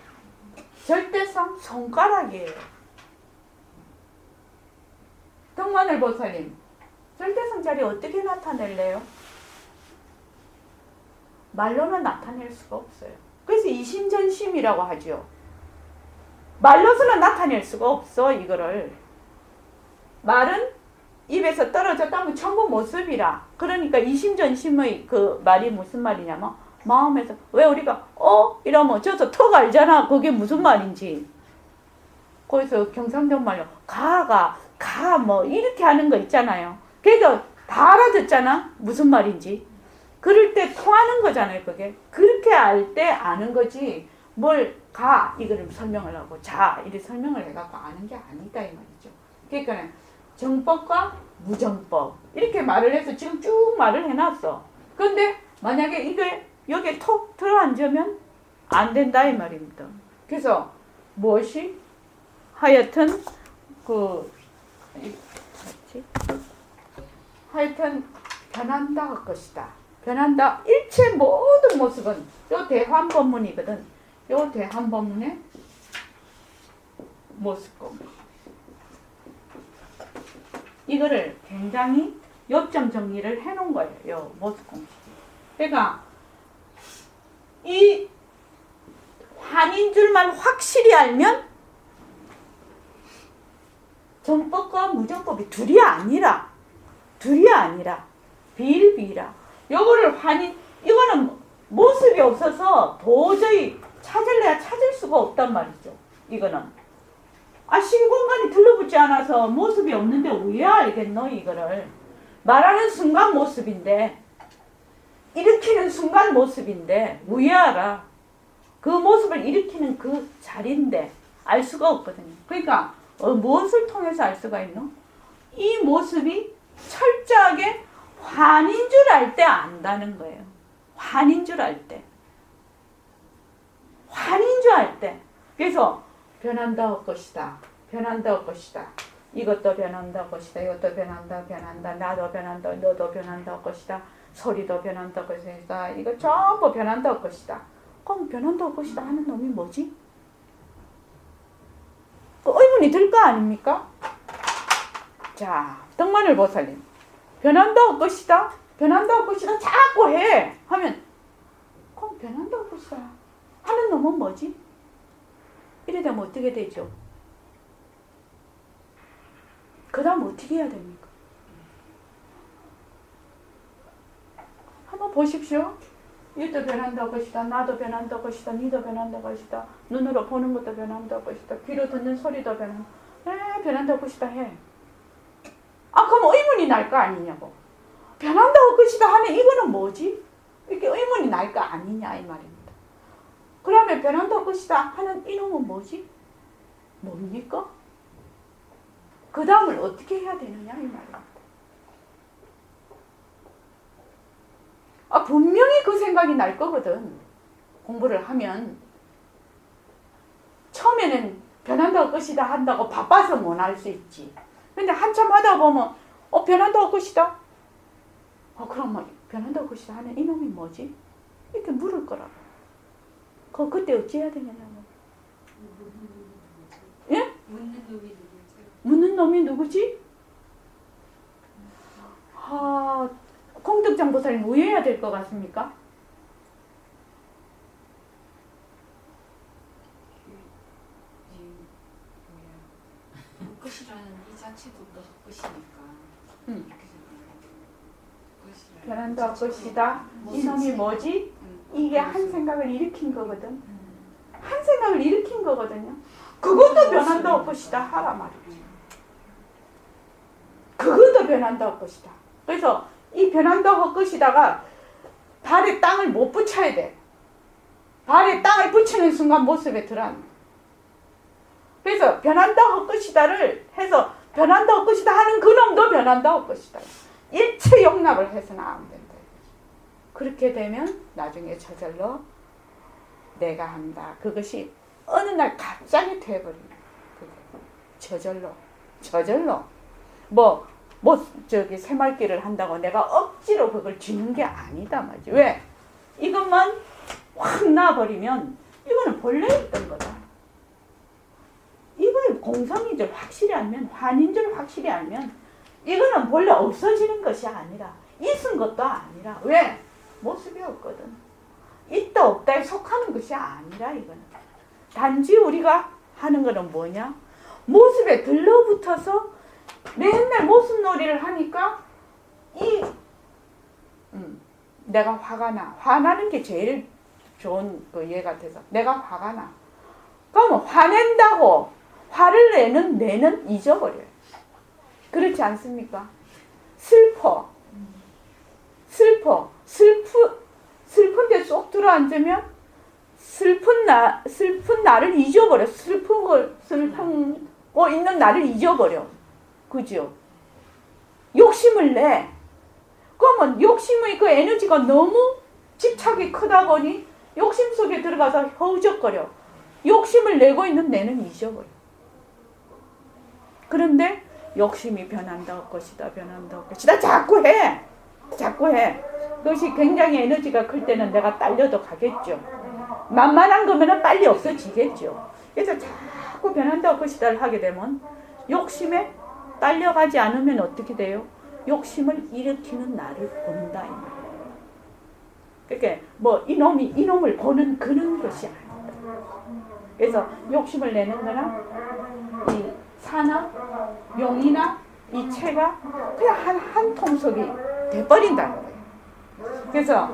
절대성 손가락이에요. 덕마늘보살님, 절대성작이 어떻게 나타낼래요? 말로는 나타낼 수가 없어요. 그래서 이심전심이라고 하죠. 말로서는 나타낼 수가 없어. 이거를 말은 입에서 떨어졌다면 전부 모습이라. 그러니까 이심전심의 그 말이 무슨 말이냐면 마음에서 왜 우리가 이러면 저서 턱 알잖아. 그게 무슨 말인지. 거기서 경상도 말로 가 뭐 이렇게 하는 거 있잖아요. 그러니까 다 알아듣잖아. 무슨 말인지. 그럴 때 통하는 거잖아요. 그게. 그렇게 알 때 아는 거지. 뭘 가 이거를 설명을 하고 자 이렇게 설명을 해갖고 아는 게 아니다 이 말이죠. 그러니까 정법과 무정법 이렇게 말을 해서 지금 쭉 말을 해놨어. 그런데 만약에 이게 여기에 톡 들어앉으면 안 된다 이 말입니다. 그래서 무엇이 하여튼 하여튼 변한다 할 것이다. 변한다. 일체 모든 모습은 요 대환법문이거든. 요 대환법문의 모습공. 이거를 굉장히 요점 정리를 해놓은 거예요. 요 모습공. 그러니까 이 환인 줄만 확실히 알면 정법과 무정법이 둘이 아니라 비일비일하. 요거를 이거는 모습이 없어서 도저히 찾을래야 찾을 수가 없단 말이죠. 이거는. 시공간이 들러붙지 않아서 모습이 없는데 왜 알겠노, 이거를. 말하는 순간 모습인데, 일으키는 순간 모습인데, 왜 알아? 그 모습을 일으키는 그 자리인데, 알 수가 없거든요. 그러니까, 무엇을 통해서 알 수가 있노? 이 모습이 철저하게 환인 줄 알 때 안다는 거예요. 환인 줄 알 때. 환인 줄 알 때. 그래서 변한다 할 것이다. 변한다 할 것이다. 이것도 변한다 할 것이다. 이것도 변한다. 나도 변한다. 너도 변한다 할 것이다. 소리도 변한다 할 것이다. 이거 전부 변한다 할 것이다. 그럼 변한다 할 것이다 하는 놈이 뭐지? 그 의문이 들 거 아닙니까? 자, 덕마늘보살님. 변한다 할 것이다. 변한다 할 것이다. 자꾸 해. 하면 그럼 변한다 할 것이다 하는 놈은 뭐지? 이래 되면 어떻게 되죠? 그 다음 어떻게 해야 됩니까? 한번 보십시오. 이것도 변한다 할 것이다. 나도 변한다 할 것이다. 니도 변한다 할 것이다. 눈으로 보는 것도 변한다 할 것이다. 귀로 듣는 소리도 변한다. 변한다 할 것이다 해. 그럼 의문이 날 거 아니냐고. 변한다 할 것이다 하는 이거는 뭐지? 이렇게 의문이 날 거 아니냐 이 말입니다. 그러면 변한다 할 것이다 하는 이놈은 뭐지? 뭡니까? 그 다음을 어떻게 해야 되느냐 이 말입니다. 분명히 그 생각이 날 거거든. 공부를 하면. 처음에는 변한다 할 것이다 한다고 바빠서 못 할 수 있지. 근데 한참 하다 보면 변한다 할 것이다. 그럼 변한다 할 것이다 하는 이놈이 뭐지? 이렇게 물을 거라고. 그때 어찌 해야 되냐고. 예? 묻는 놈이 누구지? 묻는 놈이 누구지? 공덕장 보살님 왜 해야 될 것 같습니까? 헛것이라는 이 자체도 또 헛것이니까. 변한다 헛것이다. 이놈이 뭐지? 이게 한 생각을 일으킨 거거든. 한 생각을 일으킨 거거든요. 그것도 변한다 헛것이다 하라 말이지. 그것도 변한다 헛것이다. 그래서 이 변한다 헛것이다가 발에 땅을 못 붙여야 돼. 발에 땅을 붙이는 순간 모습에 드러납니다. 그래서 변한다 헛것이다를 해서 변한다 헛것이다 하는 그놈도 변한다 헛것이다. 일체 용납을 해서는 안 된다. 그렇게 되면 나중에 저절로 내가 한다. 그것이 어느 날 갑자기 돼버리는 거예요. 저절로. 새말기를 한다고 내가 억지로 그걸 쥐는 게 아니다 말이지. 왜? 이것만 확 놔버리면 이거는 본래 있던 거다. 이걸 공성인 줄 확실히 알면, 환인 줄 확실히 알면 이거는 본래 없어지는 것이 아니라 있은 것도 아니라 왜? 모습이 없거든. 있다 없다에 속하는 것이 아니라 이거는. 단지 우리가 하는 거는 뭐냐? 모습에 들러붙어서 맨날 모습 놀이를 하니까 내가 화가 나. 화나는 게 제일 좋은 예 같아서 내가 화가 나. 그러면 화낸다고 화를 내는 잊어버려요. 그렇지 않습니까? 슬픈데 쏙 들어앉으면 슬픈 나를 잊어버려. 슬프고 있는 나를 잊어버려. 그죠? 욕심을 내. 그러면 욕심의 그 에너지가 너무 집착이 크다 보니 욕심 속에 들어가서 허우적거려. 욕심을 내고 있는 내는 잊어버려. 그런데 욕심이 변한다 헛것이다. 자꾸 해. 그것이 굉장히 에너지가 클 때는 내가 딸려도 가겠죠. 만만한 거면은 빨리 없어지겠죠. 그래서 자꾸 변한다 헛것이다를 하게 되면 욕심에 딸려가지 않으면 어떻게 돼요? 욕심을 일으키는 나를 본다. 그러니까 이놈을 보는 그런 것이 아니다. 그래서 욕심을 내는 거나 이 사나 용이나 이 체가 그냥 한 통속이 돼버린다는 거예요. 그래서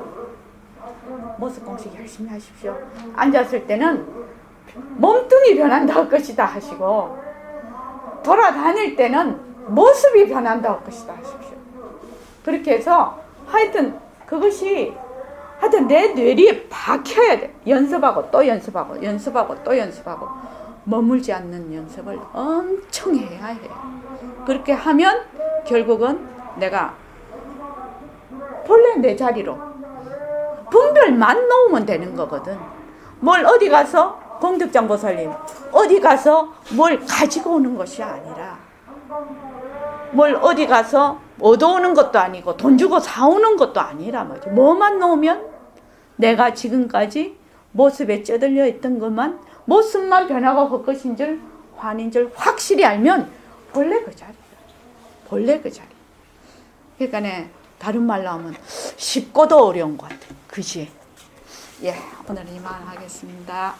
모습 공식 열심히 하십시오. 앉았을 때는 몸뚱이 변한다 할 것이다 하시고 돌아다닐 때는 모습이 변한다 할 것이다 하십시오. 그렇게 해서 하여튼 그것이 내 뇌리에 박혀야 돼. 연습하고 또 연습하고 머물지 않는 연습을 엄청 해야 해요. 그렇게 하면 결국은 내가 본래 내 자리로 분별만 놓으면 되는 거거든. 뭘 어디 가서 공덕장 보살님 어디 가서 뭘 가지고 오는 것이 아니라 뭘 어디 가서 얻어오는 것도 아니고 돈 주고 사오는 것도 아니라 말이죠. 뭐만 놓으면 내가 지금까지 모습에 쩌들려 있던 것만 모습만 변화가 헛것인 줄 환인 줄 확실히 알면 본래 그 자리다. 그러니까 다른 말로 하면 쉽고도 어려운 것 같아. 그지? 예, 오늘은 이만 하겠습니다.